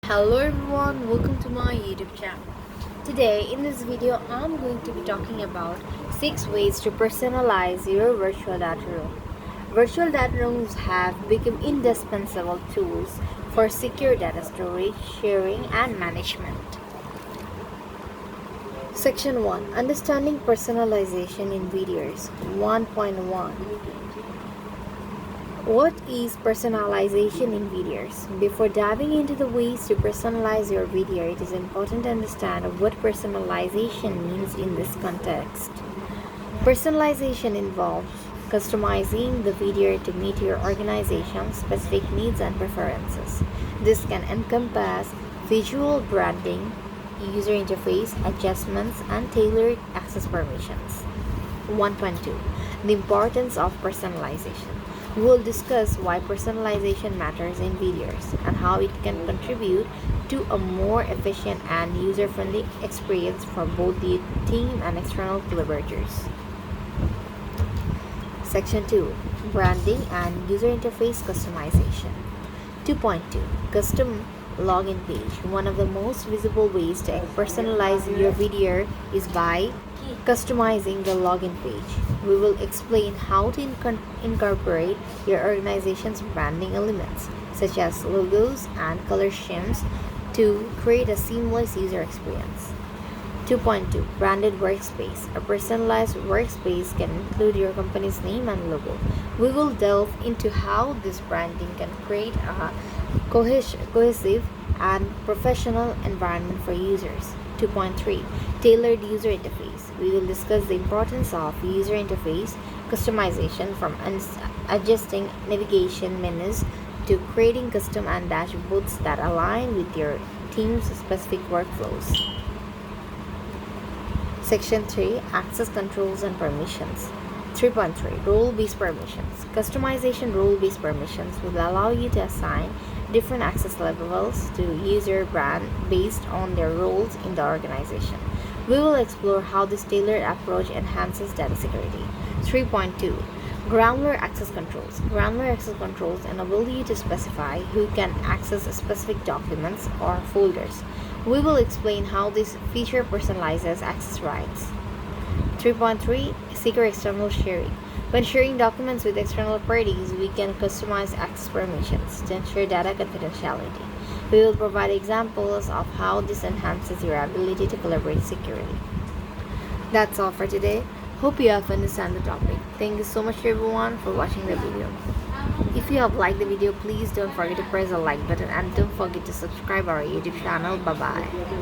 Hello everyone, welcome to my YouTube channel. Today in this video I'm going to be talking about 6 ways to personalize your virtual data room. Virtual data rooms have become indispensable tools for secure data storage, sharing and management. Section 1, Understanding Personalization in Videos 1.1. What is personalization in videos? Before diving into the ways to personalize your video, it is important to understand what personalization means in this context. Personalization involves customizing the video to meet your organization's specific needs and preferences. This can encompass visual branding, user interface adjustments, and tailored access permissions. 1.2, The importance of personalization. We will discuss why personalization matters in videos and how it can contribute to a more efficient and user-friendly experience for both the team and external collaborators. Section 2, Branding and User Interface Customization. 2.2, Custom Login Page. One of the most visible ways to personalize your video is by customizing the login page. We will explain how to incorporate your organization's branding elements, such as logos and color schemes, to create a seamless user experience. 2.2, Branded Workspace. A personalized workspace can include your company's name and logo. We will delve into how this branding can create a cohesive and professional environment for users. 2.3, Tailored User Interface. We will discuss the importance of user interface customization, from adjusting navigation menus to creating custom and dashboards that align with your team's specific workflows. Section 3, Access Controls and Permissions. 3.3, Role-Based Permissions. Customization role-based permissions will allow you to assign different access levels to user brand based on their roles in the organization. We will explore how this tailored approach enhances data security. 3.2, Granular Access Controls. Granular access controls enable you to specify who can access specific documents or folders. We will explain how this feature personalizes access rights. 3.3, Secure External Sharing. When sharing documents with external parties, we can customize access permissions to ensure data confidentiality. We will provide examples of how this enhances your ability to collaborate securely. That's all for today. Hope you have understand the topic. Thank you so much everyone for watching the video. If you have liked the video, please don't forget to press the like button and don't forget to subscribe our YouTube channel. Bye bye.